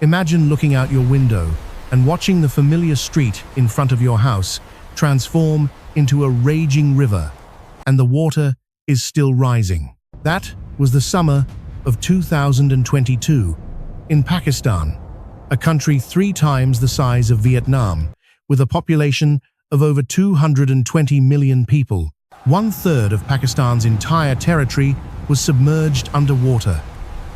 Imagine looking out your window and watching the familiar street in front of your house transform into a raging river, and the water is still rising. That was the summer of 2022 in Pakistan, a country 3 times the size of Vietnam, with a population of over 220 million people. 1/3 of Pakistan's entire territory was submerged underwater,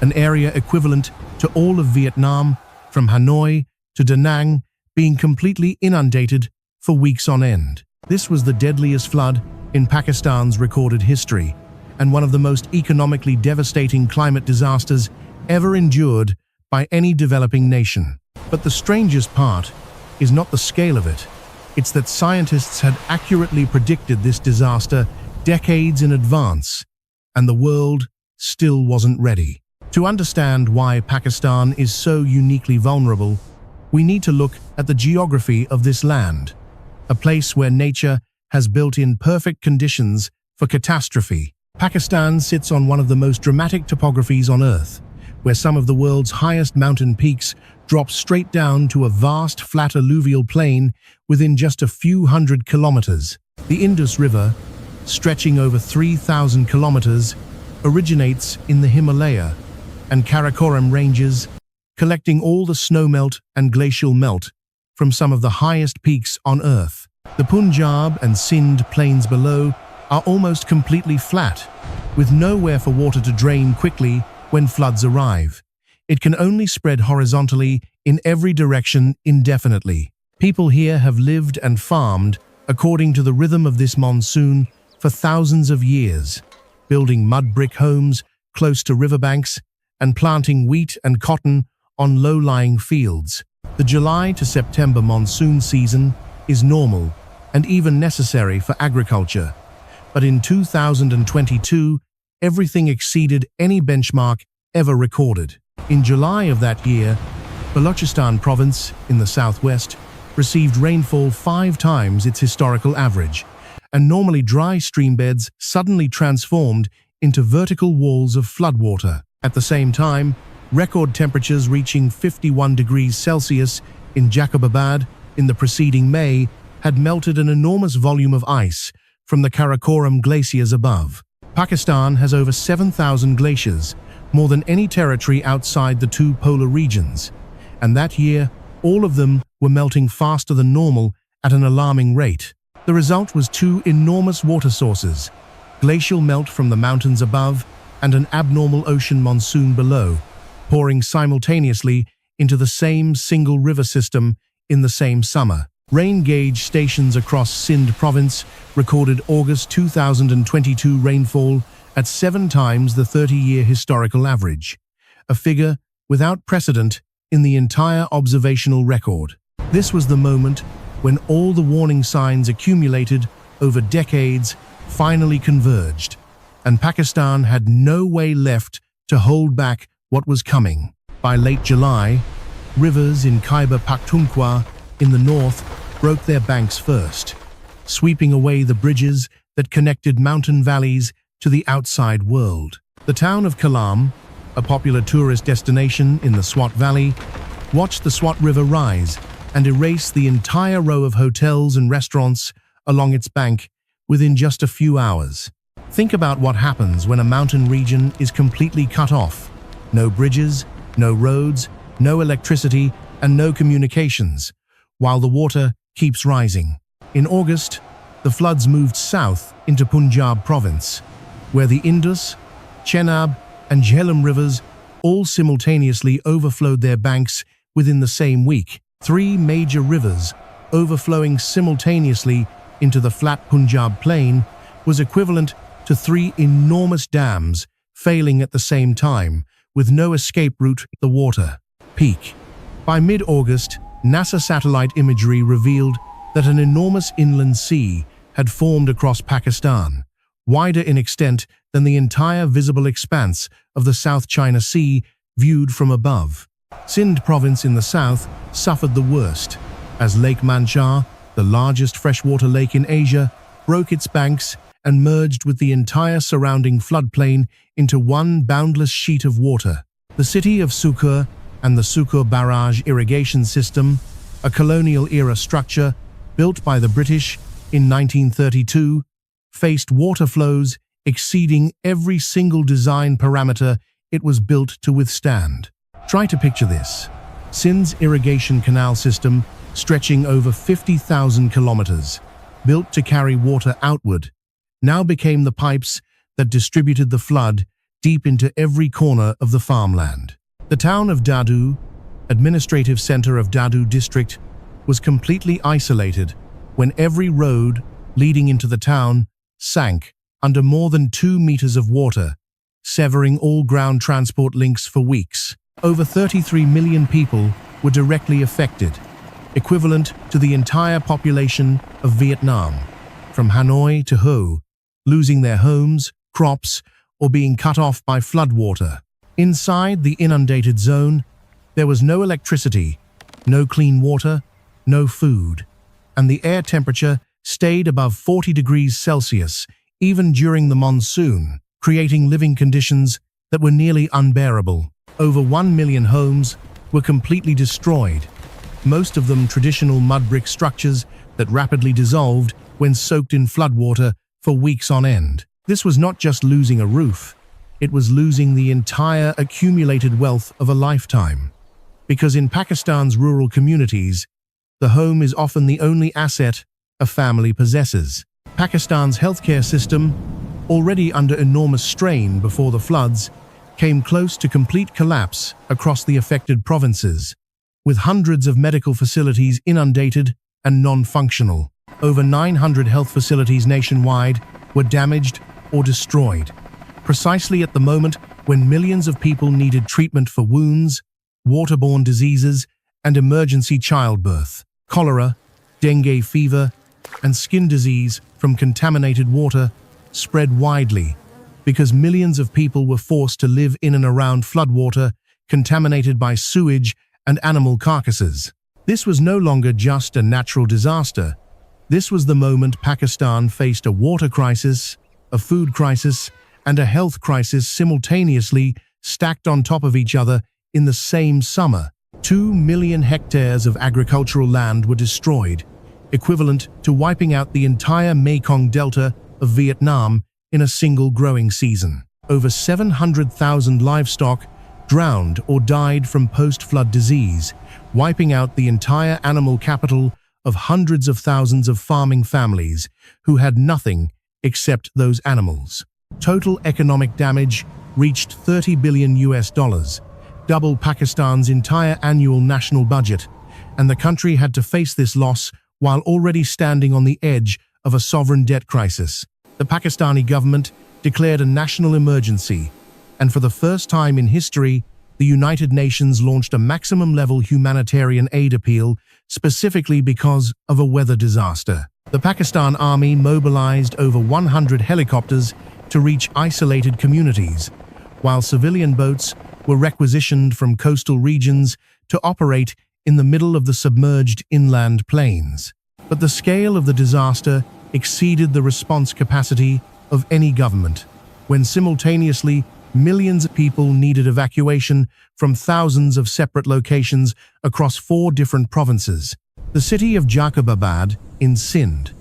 an area equivalent to all of Vietnam, from Hanoi to Da Nang, being completely inundated for weeks on end. This was the deadliest flood in Pakistan's recorded history, and one of the most economically devastating climate disasters ever endured by any developing nation. But the strangest part is not the scale of it. It's that scientists had accurately predicted this disaster decades in advance, and the world still wasn't ready. To understand why Pakistan is so uniquely vulnerable, we need to look at the geography of this land, a place where nature has built in perfect conditions for catastrophe. Pakistan sits on one of the most dramatic topographies on Earth, where some of the world's highest mountain peaks drop straight down to a vast flat alluvial plain within just a few hundred kilometers. The Indus River, stretching over 3,000 kilometers, originates in the Himalaya and Karakoram ranges, collecting all the snowmelt and glacial melt from some of the highest peaks on Earth. The Punjab and Sindh plains below are almost completely flat, with nowhere for water to drain quickly when floods arrive. It can only spread horizontally in every direction indefinitely. People here have lived and farmed according to the rhythm of this monsoon for thousands of years, building mud brick homes close to riverbanks and planting wheat and cotton on low-lying fields. The July to September monsoon season is normal and even necessary for agriculture. But in 2022, everything exceeded any benchmark ever recorded. In July of that year, Balochistan province in the southwest received rainfall 5 times its historical average, and normally dry streambeds suddenly transformed into vertical walls of floodwater. At the same time, record temperatures reaching 51 degrees Celsius in Jacobabad in the preceding May had melted an enormous volume of ice from the Karakoram glaciers above. Pakistan has over 7,000 glaciers, more than any territory outside the 2 polar regions, and that year, all of them were melting faster than normal at an alarming rate. The result was 2 enormous water sources, glacial melt from the mountains above and an abnormal ocean monsoon below, pouring simultaneously into the same single river system in the same summer. Rain gauge stations across Sindh province recorded August 2022 rainfall at 7 times the 30-year historical average, a figure without precedent in the entire observational record. This was the moment when all the warning signs accumulated over decades finally converged, and Pakistan had no way left to hold back what was coming. By late July, rivers in Khyber Pakhtunkhwa in the north broke their banks first, sweeping away the bridges that connected mountain valleys to the outside world. The town of Kalam, a popular tourist destination in the Swat Valley, watched the Swat River rise and erase the entire row of hotels and restaurants along its bank within just a few hours. Think about what happens when a mountain region is completely cut off. No bridges, no roads, no electricity, and no communications, while the water keeps rising. In August, the floods moved south into Punjab province, where the Indus, Chenab, and Jhelum rivers all simultaneously overflowed their banks within the same week. 3 major rivers overflowing simultaneously into the flat Punjab plain was equivalent to 3 enormous dams failing at the same time, with no escape route for the water. Peak. By mid-August, NASA satellite imagery revealed that an enormous inland sea had formed across Pakistan, wider in extent than the entire visible expanse of the South China Sea viewed from above. Sindh province in the south suffered the worst, as Lake Manchar, the largest freshwater lake in Asia, broke its banks and merged with the entire surrounding floodplain into one boundless sheet of water. The city of Sukur, and the Sukur Barrage irrigation system, a colonial-era structure built by the British in 1932, faced water flows exceeding every single design parameter it was built to withstand. Try to picture this. Sindh's irrigation canal system, stretching over 50,000 kilometers, built to carry water outward, now became the pipes that distributed the flood deep into every corner of the farmland. The town of Dadu, administrative center of Dadu district, was completely isolated when every road leading into the town sank under more than 2 meters of water, severing all ground transport links for weeks. Over 33 million people were directly affected, equivalent to the entire population of Vietnam, from Hanoi to Ho, losing their homes, crops, or being cut off by floodwater. Inside the inundated zone, there was no electricity, no clean water, no food, and the air temperature stayed above 40 degrees Celsius even during the monsoon, creating living conditions that were nearly unbearable. Over 1 million homes were completely destroyed, most of them traditional mud brick structures that rapidly dissolved when soaked in floodwater for weeks on end. This was not just losing a roof, it was losing the entire accumulated wealth of a lifetime. Because in Pakistan's rural communities, the home is often the only asset a family possesses. Pakistan's healthcare system, already under enormous strain before the floods, came close to complete collapse across the affected provinces, with hundreds of medical facilities inundated and non-functional. Over 900 health facilities nationwide were damaged or destroyed, precisely at the moment when millions of people needed treatment for wounds, waterborne diseases, and emergency childbirth. Cholera, dengue fever, and skin disease from contaminated water spread widely because millions of people were forced to live in and around floodwater contaminated by sewage and animal carcasses. This was no longer just a natural disaster. This was the moment Pakistan faced a water crisis, a food crisis, and a health crisis simultaneously stacked on top of each other in the same summer. 2 million hectares of agricultural land were destroyed, equivalent to wiping out the entire Mekong Delta of Vietnam in a single growing season. Over 700,000 livestock drowned or died from post-flood disease, wiping out the entire animal capital of hundreds of thousands of farming families who had nothing except those animals. Total economic damage reached $30 billion, double Pakistan's entire annual national budget, and the country had to face this loss while already standing on the edge of a sovereign debt crisis. The Pakistani government declared a national emergency, and for the first time in history, the United Nations launched a maximum-level humanitarian aid appeal specifically because of a weather disaster. The Pakistan Army mobilized over 100 helicopters to reach isolated communities, while civilian boats were requisitioned from coastal regions to operate in the middle of the submerged inland plains. But the scale of the disaster exceeded the response capacity of any government, when simultaneously millions of people needed evacuation from thousands of separate locations across 4 different provinces. The city of Jacobabad in Sindh,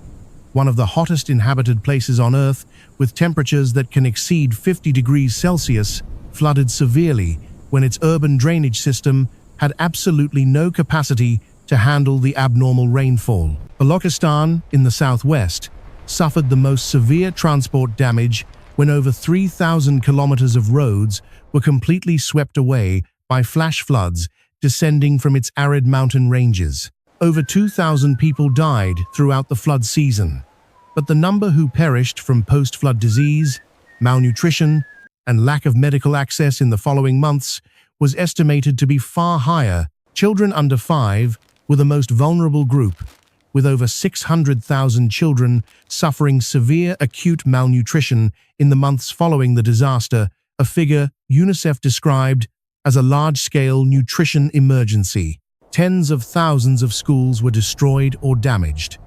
one of the hottest inhabited places on Earth with temperatures that can exceed 50 degrees Celsius, flooded severely when its urban drainage system had absolutely no capacity to handle the abnormal rainfall. Balochistan, in the southwest, suffered the most severe transport damage when over 3,000 kilometers of roads were completely swept away by flash floods descending from its arid mountain ranges. Over 2,000 people died throughout the flood season, but the number who perished from post-flood disease, malnutrition, and lack of medical access in the following months was estimated to be far higher. Children under 5 were the most vulnerable group, with over 600,000 children suffering severe acute malnutrition in the months following the disaster, a figure UNICEF described as a large-scale nutrition emergency. Tens of thousands of schools were destroyed or damaged,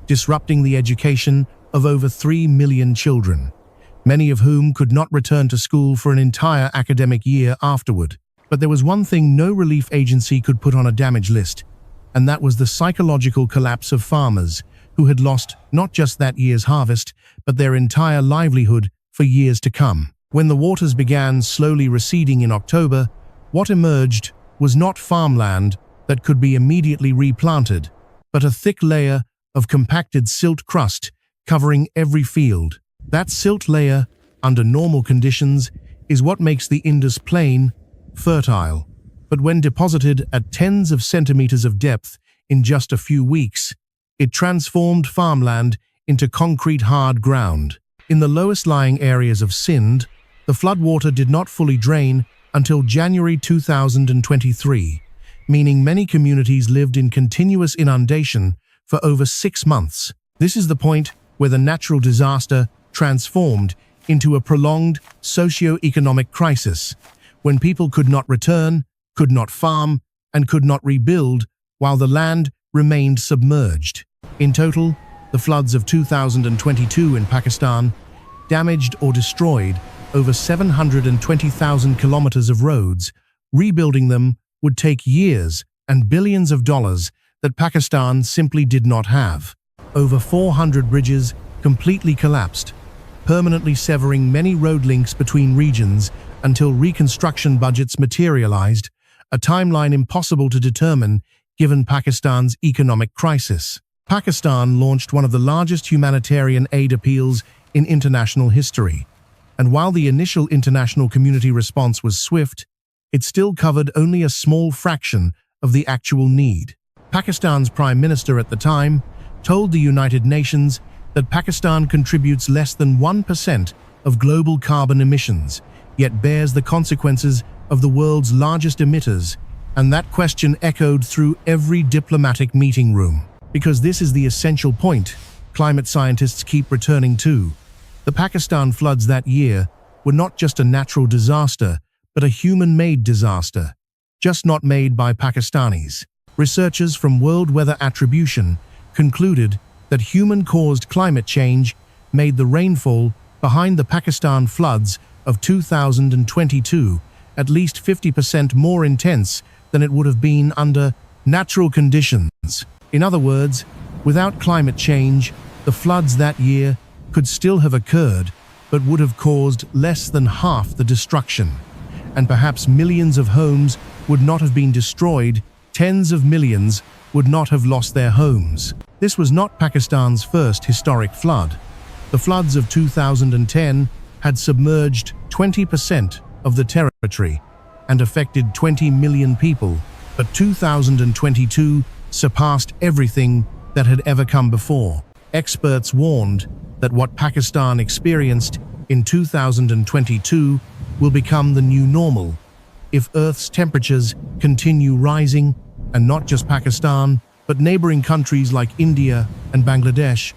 disrupting the education of over 3 million children, many of whom could not return to school for an entire academic year afterward. But there was one thing no relief agency could put on a damage list, and that was the psychological collapse of farmers who had lost not just that year's harvest, but their entire livelihood for years to come. When the waters began slowly receding in October, what emerged was not farmland that could be immediately replanted, but a thick layer of compacted silt crust covering every field. That silt layer, under normal conditions, is what makes the Indus Plain fertile. But when deposited at tens of centimeters of depth in just a few weeks, it transformed farmland into concrete hard ground. In the lowest lying areas of Sindh, the floodwater did not fully drain until January 2023, meaning many communities lived in continuous inundation for over 6 months. This is the point where the natural disaster transformed into a prolonged socio-economic crisis, when people could not return, could not farm, and could not rebuild while the land remained submerged. In total, the floods of 2022 in Pakistan damaged or destroyed over 720,000 kilometers of roads. Rebuilding them would take years and billions of dollars that Pakistan simply did not have. Over 400 bridges completely collapsed, permanently severing many road links between regions until reconstruction budgets materialized, a timeline impossible to determine given Pakistan's economic crisis. Pakistan launched one of the largest humanitarian aid appeals in international history, and while the initial international community response was swift, it still covered only a small fraction of the actual need. Pakistan's Prime Minister at the time told the United Nations that Pakistan contributes less than 1% of global carbon emissions, yet bears the consequences of the world's largest emitters, and that question echoed through every diplomatic meeting room. Because this is the essential point climate scientists keep returning to. The Pakistan floods that year were not just a natural disaster, but a human-made disaster, just not made by Pakistanis. Researchers from World Weather Attribution concluded that human-caused climate change made the rainfall behind the Pakistan floods of 2022 at least 50% more intense than it would have been under natural conditions. In other words, without climate change, the floods that year could still have occurred, but would have caused less than half the destruction. And perhaps millions of homes would not have been destroyed, tens of millions would not have lost their homes. This was not Pakistan's first historic flood. The floods of 2010 had submerged 20% of the territory and affected 20 million people, but 2022 surpassed everything that had ever come before. Experts warned that what Pakistan experienced in 2022 will become the new normal if Earth's temperatures continue rising, and not just Pakistan, but neighboring countries like India and Bangladesh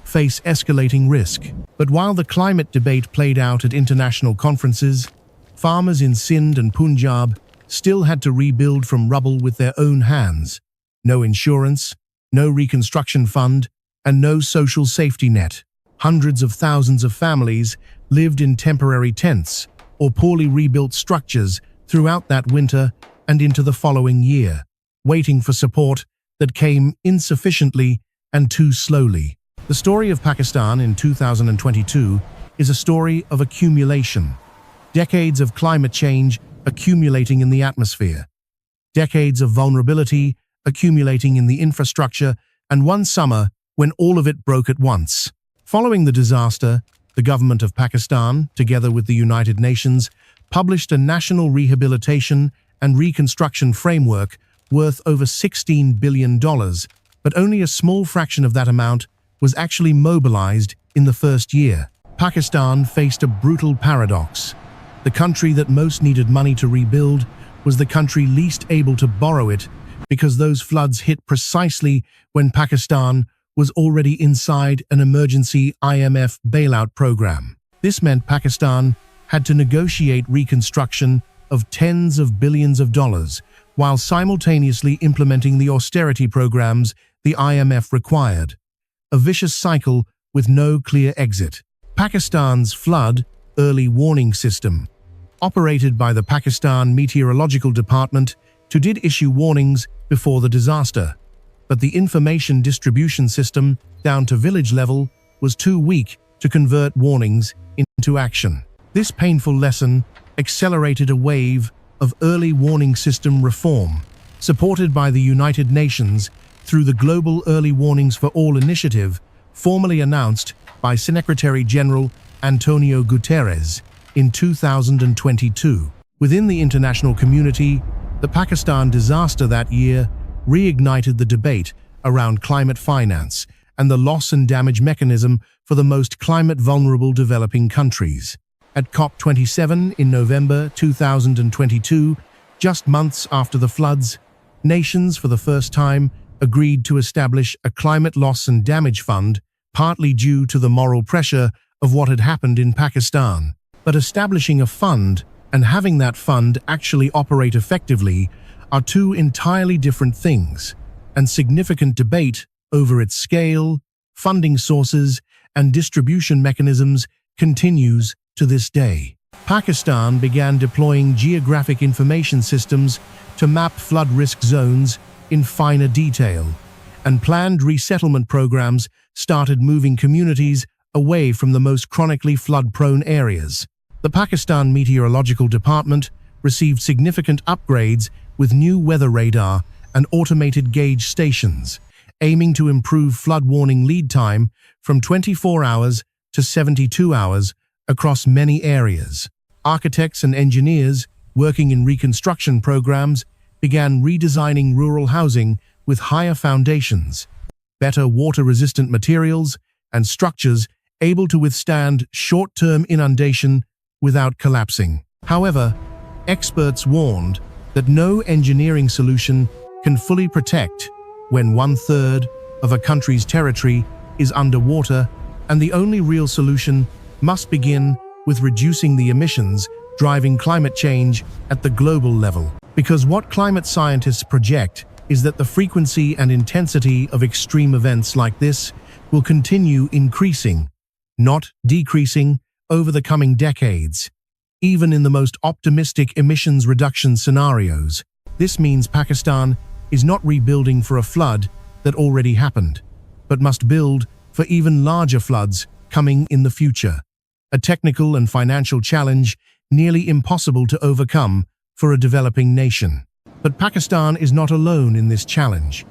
face escalating risk. But while the climate debate played out at international conferences, farmers in Sindh and Punjab still had to rebuild from rubble with their own hands. No insurance, no reconstruction fund, and no social safety net. Hundreds of thousands of families lived in temporary tents or poorly rebuilt structures throughout that winter and into the following year, waiting for support that came insufficiently and too slowly. The story of Pakistan in 2022 is a story of accumulation. Decades of climate change accumulating in the atmosphere. Decades of vulnerability accumulating in the infrastructure, and one summer when all of it broke at once. Following the disaster, the government of Pakistan, together with the United Nations, published a national rehabilitation and reconstruction framework worth over $16 billion, but only a small fraction of that amount was actually mobilized in the first year. Pakistan faced a brutal paradox. The country that most needed money to rebuild was the country least able to borrow it, because those floods hit precisely when Pakistan was already inside an emergency IMF bailout program. This meant Pakistan had to negotiate reconstruction of tens of billions of dollars, while simultaneously implementing the austerity programs the IMF required. A vicious cycle with no clear exit. Pakistan's flood early warning system, operated by the Pakistan Meteorological Department, who did issue warnings before the disaster. But the information distribution system, down to village level, was too weak to convert warnings into action. This painful lesson accelerated a wave of early warning system reform, supported by the United Nations through the Global Early Warnings for All initiative, formally announced by Secretary-General Antonio Guterres in 2022. Within the international community, the Pakistan disaster that year reignited the debate around climate finance and the loss and damage mechanism for the most climate-vulnerable developing countries. At COP27 in November 2022, just months after the floods, nations for the first time agreed to establish a climate loss and damage fund, partly due to the moral pressure of what had happened in Pakistan. But establishing a fund and having that fund actually operate effectively are two entirely different things, and significant debate over its scale, funding sources, and distribution mechanisms continues to this day. Pakistan began deploying geographic information systems to map flood risk zones in finer detail, and planned resettlement programs started moving communities away from the most chronically flood-prone areas. The Pakistan Meteorological Department received significant upgrades with new weather radar and automated gauge stations, aiming to improve flood warning lead time from 24 hours to 72 hours across many areas. Architects and engineers working in reconstruction programs began redesigning rural housing with higher foundations, better water-resistant materials, and structures able to withstand short-term inundation without collapsing. However, experts warned that no engineering solution can fully protect when 1/3 of a country's territory is underwater, and the only real solution must begin with reducing the emissions driving climate change at the global level. Because what climate scientists project is that the frequency and intensity of extreme events like this will continue increasing, not decreasing, over the coming decades, even in the most optimistic emissions reduction scenarios. This means Pakistan is not rebuilding for a flood that already happened, but must build for even larger floods coming in the future. A technical and financial challenge nearly impossible to overcome for a developing nation. But Pakistan is not alone in this challenge.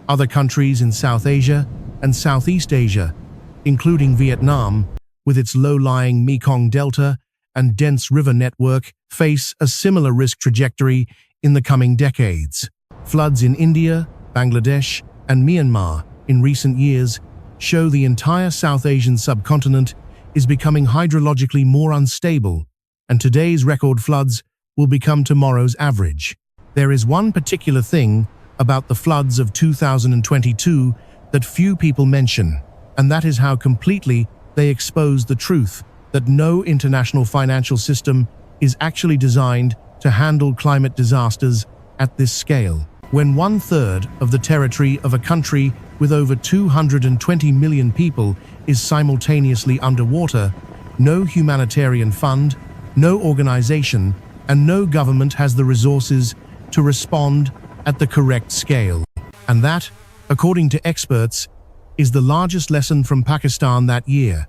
Other countries in South Asia and Southeast Asia, including Vietnam, with its low-lying Mekong Delta and dense river network, face a similar risk trajectory in the coming decades. Floods in India, Bangladesh, and Myanmar in recent years show the entire South Asian subcontinent is becoming hydrologically more unstable, and today's record floods will become tomorrow's average. There is one particular thing about the floods of 2022 that few people mention, and that is how completely they expose the truth that no international financial system is actually designed to handle climate disasters at this scale. When 1/3 of the territory of a country with over 220 million people is simultaneously underwater, no humanitarian fund, no organization, and no government has the resources to respond at the correct scale. And that, according to experts, is the largest lesson from Pakistan that year.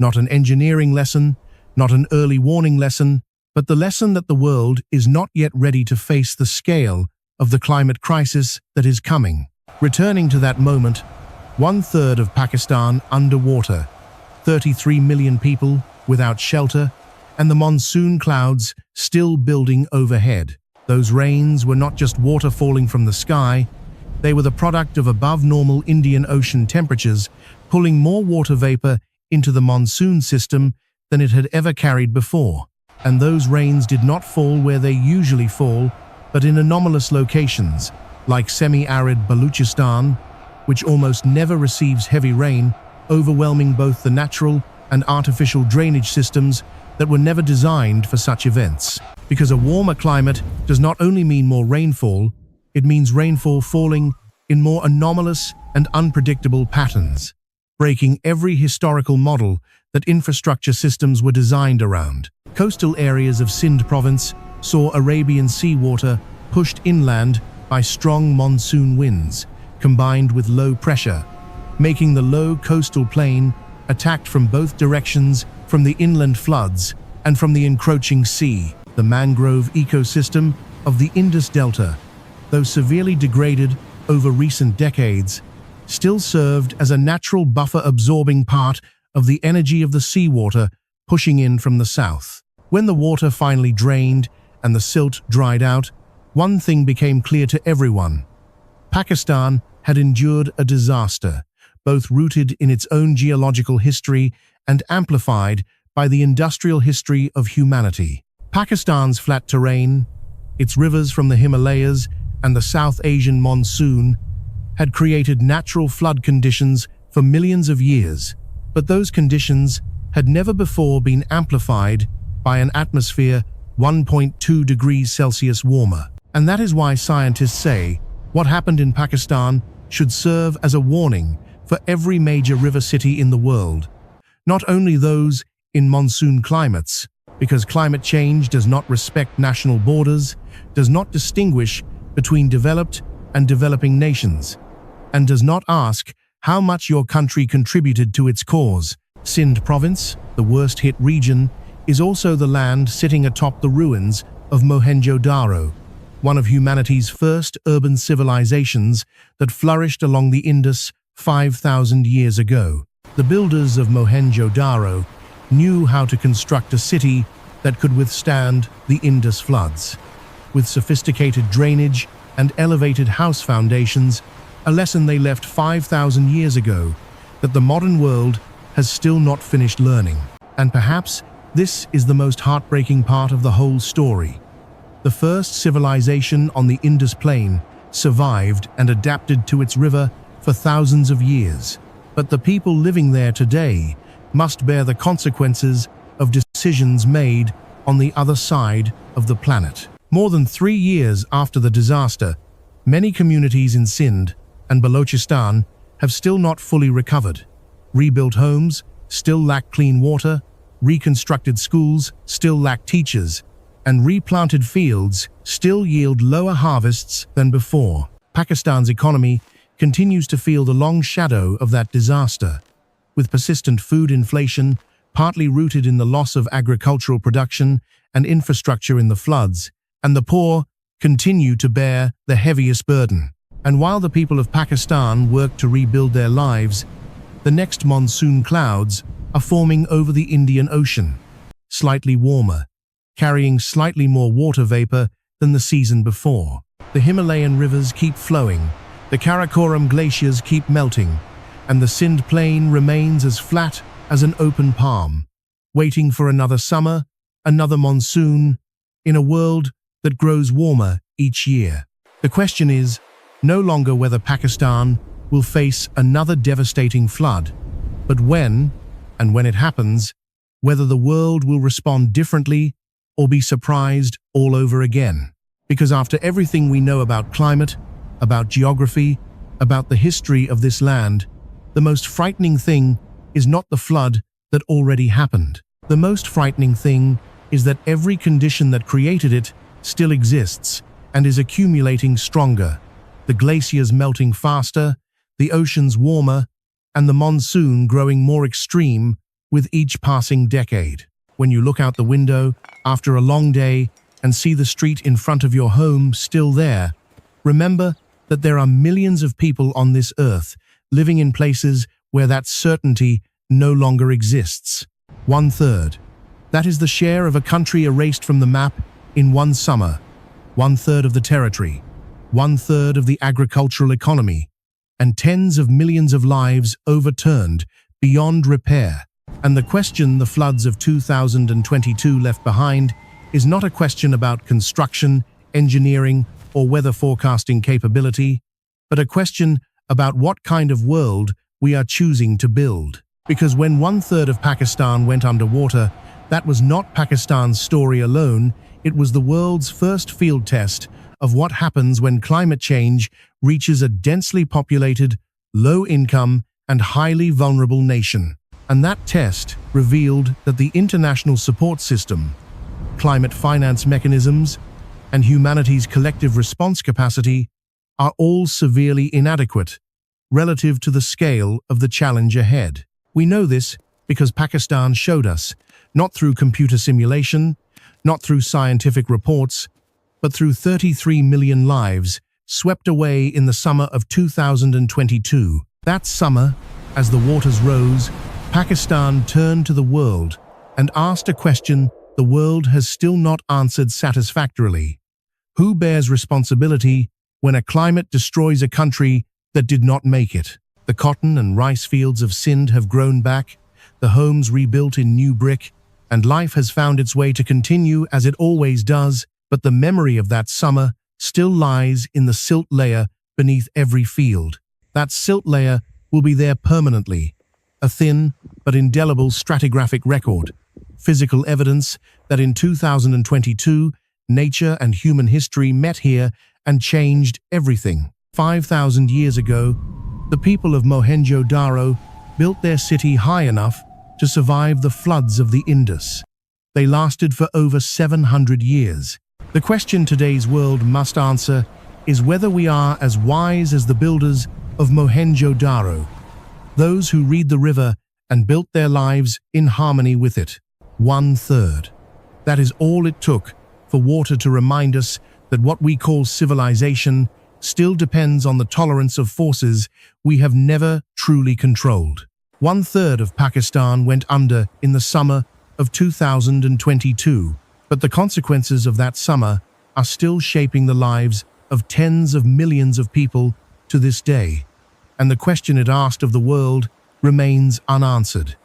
Not an engineering lesson, not an early warning lesson, but the lesson that the world is not yet ready to face the scale of the climate crisis that is coming. Returning to that moment, 1/3 of Pakistan underwater, 33 million people without shelter, and the monsoon clouds still building overhead. Those rains were not just water falling from the sky, they were the product of above-normal Indian Ocean temperatures, pulling more water vapor into the monsoon system than it had ever carried before. And those rains did not fall where they usually fall, but in anomalous locations, like semi-arid Baluchistan, which almost never receives heavy rain, overwhelming both the natural and artificial drainage systems that were never designed for such events. Because a warmer climate does not only mean more rainfall, it means rainfall falling in more anomalous and unpredictable patterns, breaking every historical model that infrastructure systems were designed around. Coastal areas of Sindh province saw Arabian seawater pushed inland by strong monsoon winds, combined with low pressure, making the low coastal plain attacked from both directions, from the inland floods and from the encroaching sea. The mangrove ecosystem of the Indus Delta, though severely degraded over recent decades, still served as a natural buffer, absorbing part of the energy of the seawater pushing in from the south. When the water finally drained and the silt dried out, one thing became clear to everyone. Pakistan had endured a disaster, both rooted in its own geological history and amplified by the industrial history of humanity. Pakistan's flat terrain, its rivers from the Himalayas, and the South Asian monsoon had created natural flood conditions for millions of years, but those conditions had never before been amplified by an atmosphere 1.2 degrees Celsius warmer. And that is why scientists say what happened in Pakistan should serve as a warning for every major river city in the world, not only those in monsoon climates, because climate change does not respect national borders, does not distinguish between developed and developing nations, and does not ask how much your country contributed to its cause. Sindh province, the worst-hit region, is also the land sitting atop the ruins of Mohenjo-Daro, one of humanity's first urban civilizations that flourished along the Indus 5,000 years ago. The builders of Mohenjo-Daro knew how to construct a city that could withstand the Indus floods. With sophisticated drainage and elevated house foundations, a lesson they left 5,000 years ago that the modern world has still not finished learning. And perhaps this is the most heartbreaking part of the whole story. The first civilization on the Indus Plain survived and adapted to its river for thousands of years, but the people living there today must bear the consequences of decisions made on the other side of the planet. More than 3 years after the disaster, many communities in Sindh and Balochistan have still not fully recovered. Rebuilt homes still lack clean water, reconstructed schools still lack teachers, and replanted fields still yield lower harvests than before. Pakistan's economy continues to feel the long shadow of that disaster, with persistent food inflation partly rooted in the loss of agricultural production and infrastructure in the floods, and the poor continue to bear the heaviest burden. And while the people of Pakistan work to rebuild their lives, the next monsoon clouds are forming over the Indian Ocean, slightly warmer, carrying slightly more water vapor than the season before. The Himalayan rivers keep flowing, the Karakoram glaciers keep melting, and the Sindh plain remains as flat as an open palm, waiting for another summer, another monsoon, in a world that grows warmer each year. The question is no longer whether Pakistan will face another devastating flood, but when, and when it happens, whether the world will respond differently or be surprised all over again. Because after everything we know about climate, about geography, about the history of this land, the most frightening thing is not the flood that already happened. The most frightening thing is that every condition that created it still exists and is accumulating stronger. The glaciers melting faster, the oceans warmer, and the monsoon growing more extreme with each passing decade. When you look out the window after a long day and see the street in front of your home still there, remember that there are millions of people on this earth living in places where that certainty no longer exists. 1/3. That is the share of a country erased from the map in one summer. 1/3 of the territory. 1/3 of the agricultural economy. And tens of millions of lives overturned beyond repair. And the question the floods of 2022 left behind is not a question about construction, engineering, or weather forecasting capability, but a question about what kind of world we are choosing to build. Because when 1/3 of Pakistan went underwater, that was not Pakistan's story alone, it was the world's first field test of what happens when climate change reaches a densely populated, low-income, and highly vulnerable nation. And that test revealed that the international support system, climate finance mechanisms, and humanity's collective response capacity are all severely inadequate relative to the scale of the challenge ahead. We know this because Pakistan showed us, not through computer simulation, not through scientific reports, but through 33 million lives swept away in the summer of 2022. That summer, as the waters rose, Pakistan turned to the world and asked a question the world has still not answered satisfactorily. Who bears responsibility when a climate destroys a country that did not make it? The cotton and rice fields of Sindh have grown back, the homes rebuilt in new brick, and life has found its way to continue as it always does, but the memory of that summer still lies in the silt layer beneath every field. That silt layer will be there permanently, a thin but indelible stratigraphic record, physical evidence that in 2022, nature and human history met here and changed everything. 5,000 years ago, the people of Mohenjo-Daro built their city high enough to survive the floods of the Indus. They lasted for over 700 years. The question today's world must answer is whether we are as wise as the builders of Mohenjo-Daro, those who read the river and built their lives in harmony with it. 1/3. That is all it took for water to remind us that what we call civilization still depends on the tolerance of forces we have never truly controlled. 1/3 of Pakistan went under in the summer of 2022, but the consequences of that summer are still shaping the lives of tens of millions of people to this day, and the question it asked of the world remains unanswered.